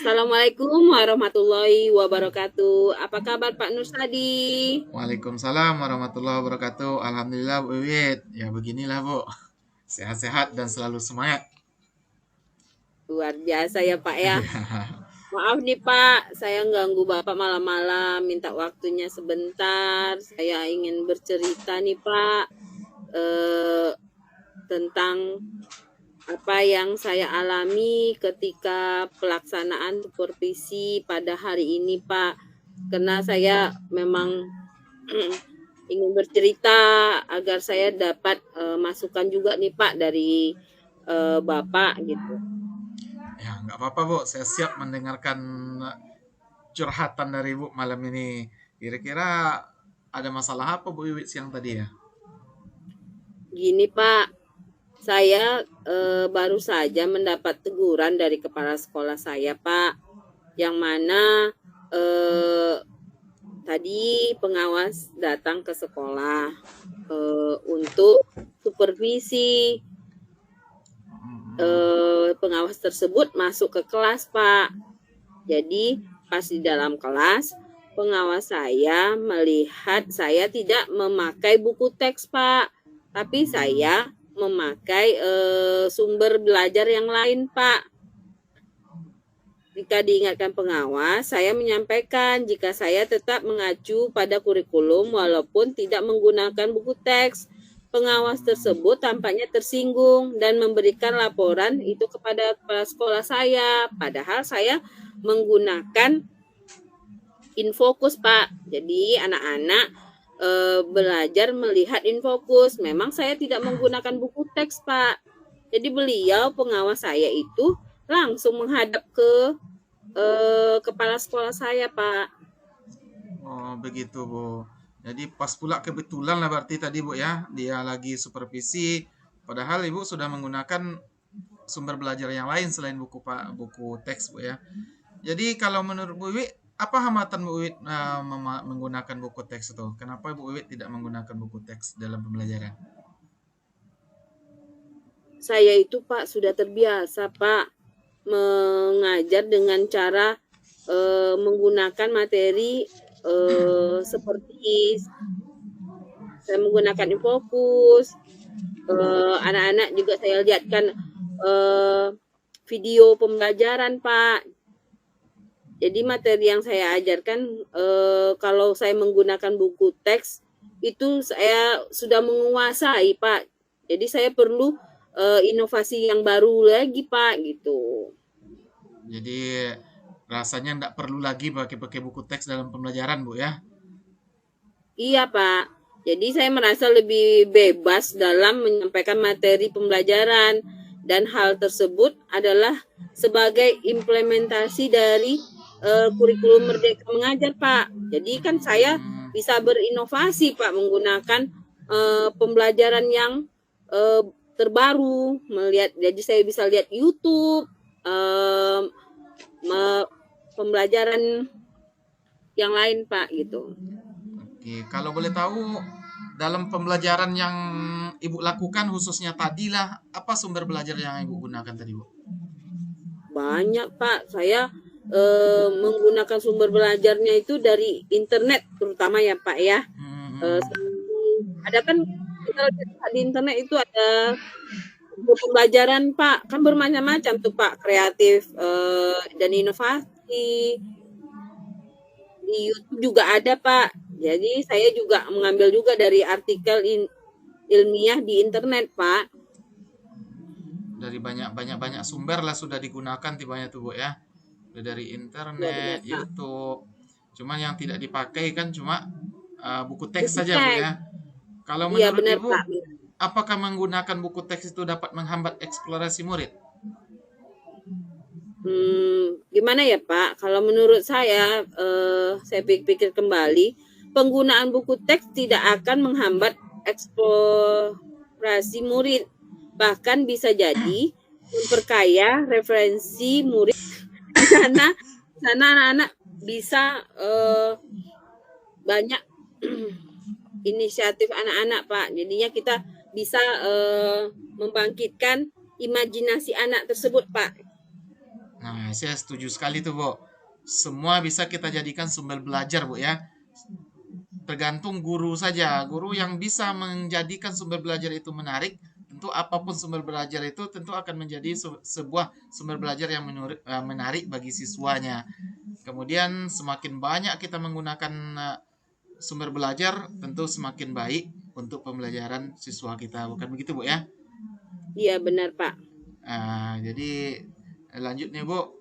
Assalamualaikum warahmatullahi wabarakatuh. Apa kabar Pak Nur Sadi? Waalaikumsalam warahmatullahi wabarakatuh. Alhamdulillah Bu Wiwit. Ya beginilah Bu. Sehat-sehat dan selalu semangat. Luar biasa ya Pak ya. Iya. Maaf nih Pak, saya ganggu Bapak malam-malam, minta waktunya sebentar. Saya ingin bercerita nih Pak, eh, tentang apa yang saya alami ketika pelaksanaan supervisi pada hari ini Pak. Karena saya memang ingin bercerita agar saya dapat masukan juga nih Pak dari Bapak gitu. Ya nggak apa-apa Bu. Saya siap mendengarkan curhatan dari Bu malam ini. Kira-kira ada masalah apa Bu Wiwit siang tadi ya? Gini Pak, saya baru saja mendapat teguran dari kepala sekolah saya Pak, yang mana eh, tadi pengawas datang ke sekolah untuk supervisi. Pengawas tersebut masuk ke kelas Pak. Jadi pas di dalam kelas, pengawas saya melihat saya tidak memakai buku teks Pak, tapi saya memakai sumber belajar yang lain Pak. Jika diingatkan pengawas, saya menyampaikan jika saya tetap mengacu pada kurikulum walaupun tidak menggunakan buku teks. Pengawas tersebut tampaknya tersinggung dan memberikan laporan itu kepada kepala sekolah saya. Padahal saya menggunakan Infokus, Pak. Jadi anak-anak belajar melihat Infokus. Memang saya tidak menggunakan buku teks, Pak. Jadi beliau pengawas saya itu langsung menghadap ke kepala sekolah saya, Pak. Oh begitu Bu. Jadi pas pula kebetulan lah berarti tadi Bu ya. Dia lagi supervisi. Padahal Ibu sudah menggunakan sumber belajar yang lain selain buku teks Bu ya. Jadi kalau menurut Bu Wiwit, apa hambatan Bu Wiwit menggunakan buku teks itu? Kenapa Bu Wiwit tidak menggunakan buku teks dalam pembelajaran? Saya itu, Pak, sudah terbiasa, Pak, mengajar dengan cara menggunakan materi seperti saya menggunakan Infokus. Anak-anak juga saya lihatkan video pembelajaran, Pak. Jadi materi yang saya ajarkan kalau saya menggunakan buku teks itu saya sudah menguasai, Pak. Jadi saya perlu inovasi yang baru lagi, Pak, gitu. Jadi rasanya tidak perlu lagi pakai buku teks dalam pembelajaran Bu ya. Iya, Pak. Jadi saya merasa lebih bebas dalam menyampaikan materi pembelajaran dan hal tersebut adalah sebagai implementasi dari kurikulum Merdeka Mengajar, Pak. Jadi kan saya Hmm, bisa berinovasi, Pak, menggunakan pembelajaran yang eh, terbaru, melihat. Jadi saya bisa lihat YouTube, eh, pembelajaran yang lain, Pak, gitu. oke, kalau boleh tahu dalam pembelajaran yang Ibu lakukan khususnya tadi lah, apa sumber belajar yang Ibu gunakan tadi Bu? Banyak, Pak. Saya menggunakan sumber belajarnya itu dari internet terutama ya, Pak, ya. Hmm, Ada kan kita lihat di internet itu ada buku pembelajaran, Pak. Kan bermacam-macam tuh, Pak, kreatif dan inovasi. Di YouTube juga ada, Pak. Jadi saya juga mengambil juga dari artikel ilmiah di internet, Pak. dari banyak sumber lah sudah digunakan tibanya tuh Bu ya. Udah dari Ya internet, benar, Pak. YouTube. Cuman yang tidak dipakai kan cuma buku teks Buku saja Bu teks. ya. Kalau Iya menurut benar, Ibu, Pak. apakah menggunakan buku teks itu dapat menghambat eksplorasi murid? Gimana ya Pak, kalau menurut saya pikir kembali, penggunaan buku teks tidak akan menghambat eksplorasi murid, bahkan bisa jadi memperkaya referensi murid di sana anak-anak bisa banyak inisiatif anak-anak Pak. Jadinya kita bisa membangkitkan imajinasi anak tersebut Pak. Nah, saya setuju sekali tuh, Bu. Semua bisa kita jadikan sumber belajar, Bu ya. Tergantung guru saja. Guru yang bisa menjadikan sumber belajar itu menarik, tentu apapun sumber belajar itu tentu akan menjadi sebuah sumber belajar yang menarik bagi siswanya. Kemudian semakin banyak kita menggunakan sumber belajar, tentu semakin baik untuk pembelajaran siswa kita. Bukan begitu, Bu ya? Iya benar Pak. Jadi lanjut nih, Bu.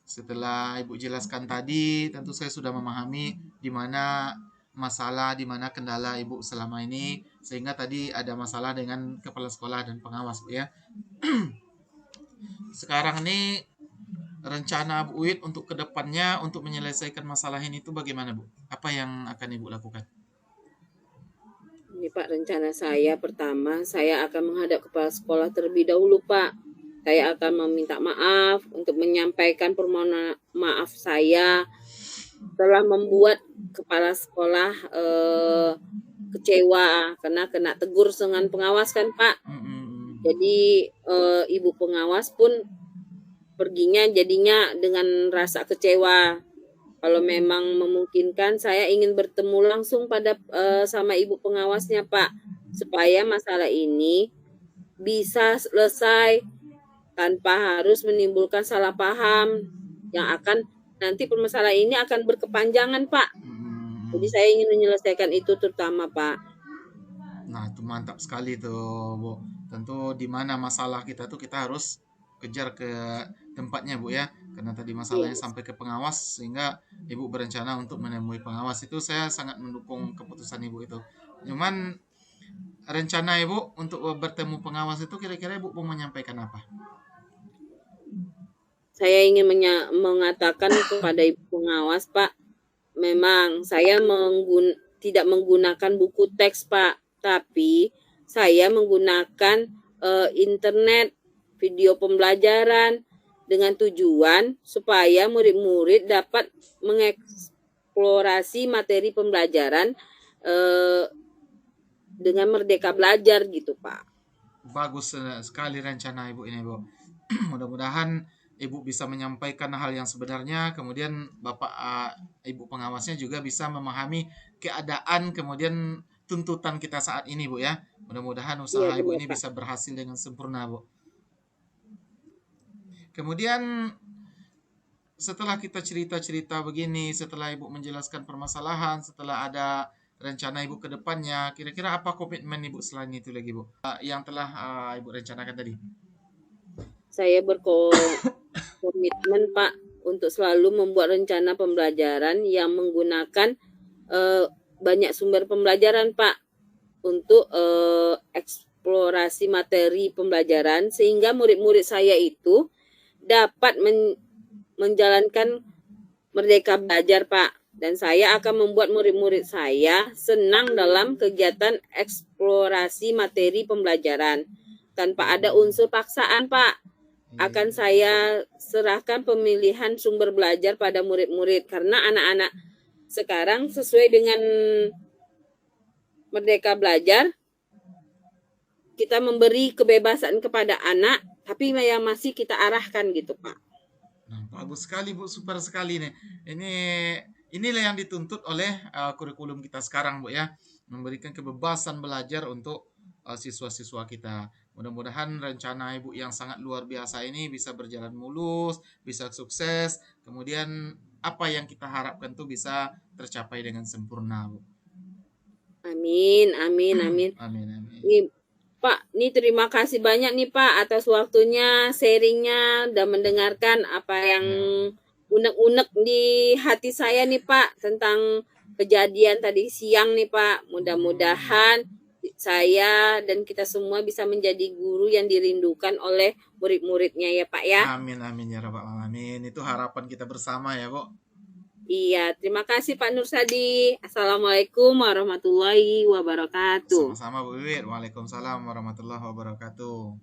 Setelah Ibu jelaskan tadi, tentu saya sudah memahami di mana masalah, di mana kendala Ibu selama ini, sehingga tadi ada masalah dengan kepala sekolah dan pengawas, Bu ya. Sekarang ini rencana Bu Wid untuk kedepannya untuk menyelesaikan masalah ini itu bagaimana, Bu? Apa yang akan Ibu lakukan? Ini Pak, rencana saya pertama, saya akan menghadap kepala sekolah terlebih dahulu Pak. Saya akan meminta maaf untuk menyampaikan permohonan maaf saya telah membuat kepala sekolah kecewa karena kena tegur dengan pengawas kan Pak. Jadi ibu pengawas pun perginya jadinya dengan rasa kecewa. Kalau memang memungkinkan, saya ingin bertemu langsung pada sama ibu pengawasnya, Pak, supaya masalah ini bisa selesai tanpa harus menimbulkan salah paham yang akan nanti permasalahan ini akan berkepanjangan, Pak. Jadi saya ingin menyelesaikan itu terutama, Pak. Nah, itu mantap sekali tuh, Bu. Tentu di mana masalah kita tuh kita harus kejar ke tempatnya, Bu ya. Karena tadi masalahnya sampai ke pengawas, sehingga Ibu berencana untuk menemui pengawas. Itu saya sangat mendukung keputusan Ibu itu. Cuman rencana Ibu untuk bertemu pengawas itu kira-kira Ibu mau menyampaikan apa? Saya ingin mengatakan kepada ibu pengawas, Pak, memang saya tidak menggunakan buku teks, Pak, tapi saya menggunakan internet, video pembelajaran, dengan tujuan supaya murid-murid dapat mengeksplorasi materi pembelajaran dengan merdeka belajar gitu, Pak. Bagus sekali rencana Ibu ini, Bu. Mudah-mudahan Ibu bisa menyampaikan hal yang sebenarnya, kemudian Bapak Ibu pengawasnya juga bisa memahami keadaan, kemudian tuntutan kita saat ini, Bu ya. Mudah-mudahan usaha Ibu ini bisa berhasil dengan sempurna, Bu. Kemudian setelah kita cerita-cerita begini, setelah Ibu menjelaskan permasalahan, setelah ada rencana Ibu ke depannya, kira-kira apa komitmen Ibu selain itu lagi, Bu? Yang telah Ibu rencanakan tadi. Saya berkomitmen, Pak, untuk selalu membuat rencana pembelajaran yang menggunakan banyak sumber pembelajaran, Pak, untuk eksplorasi materi pembelajaran sehingga murid-murid saya itu dapat menjalankan merdeka belajar, Pak. Dan saya akan membuat murid-murid saya senang dalam kegiatan eksplorasi materi pembelajaran tanpa ada unsur paksaan, Pak. Akan saya serahkan pemilihan sumber belajar pada murid-murid karena anak-anak sekarang sesuai dengan merdeka belajar, kita memberi kebebasan kepada anak, tapi yang masih kita arahkan gitu, Pak. Nah, bagus sekali, Bu, super sekali nih. Inilah yang dituntut oleh kurikulum kita sekarang, Bu ya, memberikan kebebasan belajar untuk siswa-siswa kita. Mudah-mudahan rencana Ibu yang sangat luar biasa ini bisa berjalan mulus, bisa sukses. Kemudian apa yang kita harapkan tuh bisa tercapai dengan sempurna, Bu. Amin, amin, amin. Amin, amin. Pak, ini terima kasih banyak nih Pak atas waktunya, sharingnya, dan mendengarkan apa yang unek-unek di hati saya nih Pak tentang kejadian tadi siang nih Pak. Mudah-mudahan saya dan kita semua bisa menjadi guru yang dirindukan oleh murid-muridnya ya Pak ya. Amin, amin ya Rabbal Alamin. Itu harapan kita bersama ya, Bu. Iya, terima kasih Pak Nur Sadi. Assalamualaikum warahmatullahi wabarakatuh. Sama-sama Bu Wiwit. Waalaikumsalam warahmatullahi wabarakatuh.